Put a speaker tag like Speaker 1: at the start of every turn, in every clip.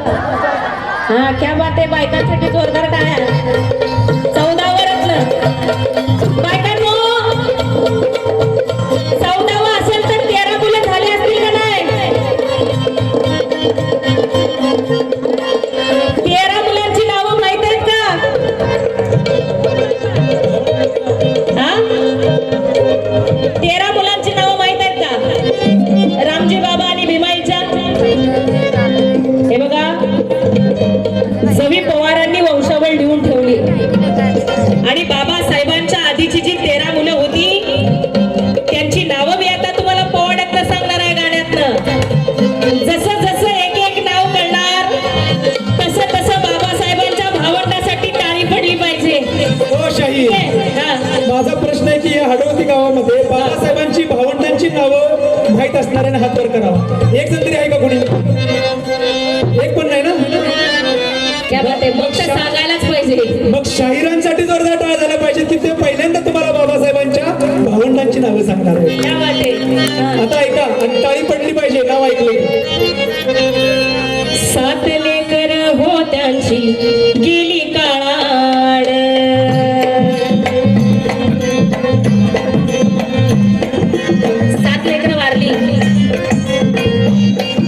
Speaker 1: हा क्या बात आहे, बायकांसाठी जोरदार टाळ्या. 14 वरच बायकांनो, 14 असेल तर 13 मुलं झाली असतील का नाही? 13 मुलांची नावं माहित आहेत का? हा, 13 मुलांची नावं माहित आहेत का? रामजी बाबा आणि भीमाईच्या. हे बघा, जवी पवारांनी वंशावळ लिहून ठेवली आणि बाबासाहेबांच्या आधीची जी 13 मुलं होती त्यांची नावं मी आता तुम्हाला पोवाड्यातनं सांगणार आहे, गाण्यातनं. जसं जसं एक एक नाव कळणार तसं तसं बाबासाहेबांच्या भावंडासाठी टाळी पडली पाहिजे.
Speaker 2: हो शाही,
Speaker 1: हा,
Speaker 2: माझा प्रश्न आहे की या हडवती गावामध्ये बाबासाहेबांची भावंडांची नावं माहीत असणाऱ्याने हात वर करावा. एक जण तरी आहे का कोणी? एक पण नाही ना?
Speaker 1: क्या बात आहे, मग तर सांगायलाच पाहिजे.
Speaker 2: मग शाहिरांसाठी जोरदार टाळ्या झाल्या पाहिजे की ते पहिल्यांदा तुम्हाला बाबासाहेबांच्या भावंडांची नावं सांगणार आहे.
Speaker 1: क्या बात आहे. हा.
Speaker 2: आता ऐका आणि टाळी पडली पाहिजे नाव ऐकलं.
Speaker 1: 7 लेकर हो त्यांची गेली काळाड. 7 लेकर वारली.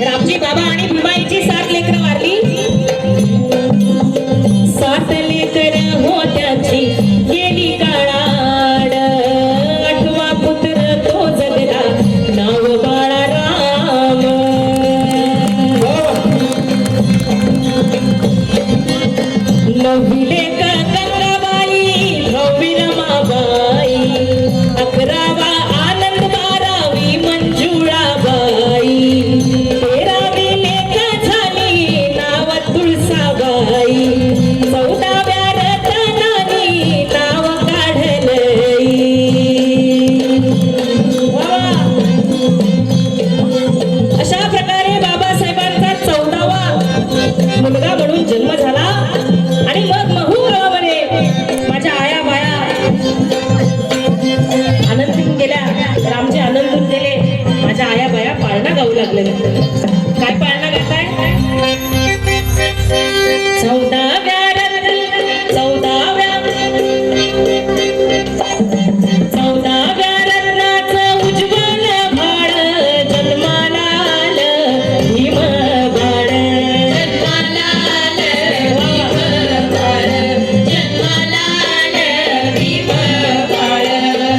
Speaker 1: रामजी बाबा आणि भीमाईची 7 लेकर वारली. 7 लेकर हो त्याची गेली काळाड. 8वा पुत्र तो जगला नाव बाळाराम. 9वी लेक गंगाबाई 10वी रमाबाई. 11वा आनंद 12वी मंजुळाबाई. 13वी लेक झाली नाव तुळसाबाई. 14व्या रतनानी नाव काढलई. अशा प्रकारे बाबासाहेबांचा 14वा मुलगा म्हणून जन्म झाला आणि मग महूरावाने माझ्या आया बाया आनंदून गेल्या. रामजी आनंदून गेले. माझ्या आया बाया पाळणा गाऊ लागले. काय पाळणा गाताय? 14व्या रत्नाचं उज्ज्वल भाळ जन्माला आलं भीम बाळ.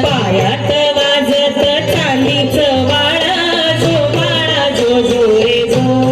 Speaker 1: पायात वाजत चांदीचं वाळ. जो बाळा जो जो रे जो.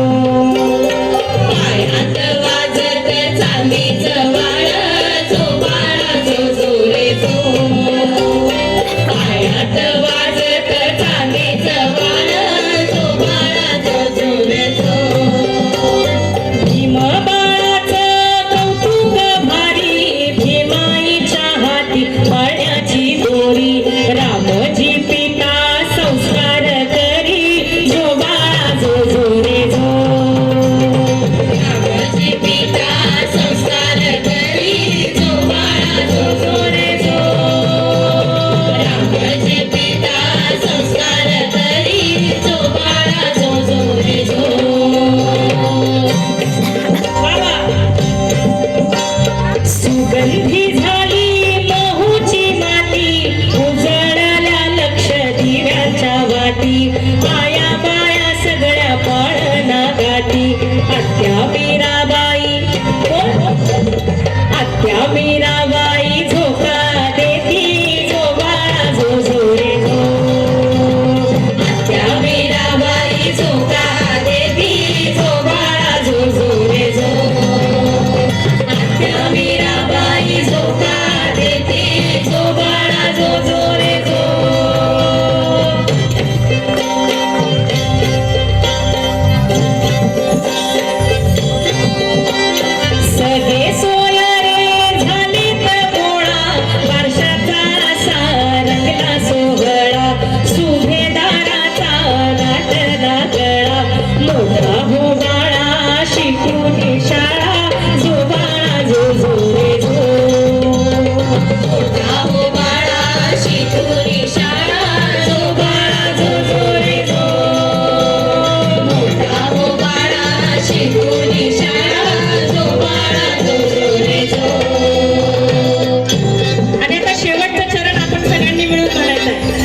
Speaker 1: नाही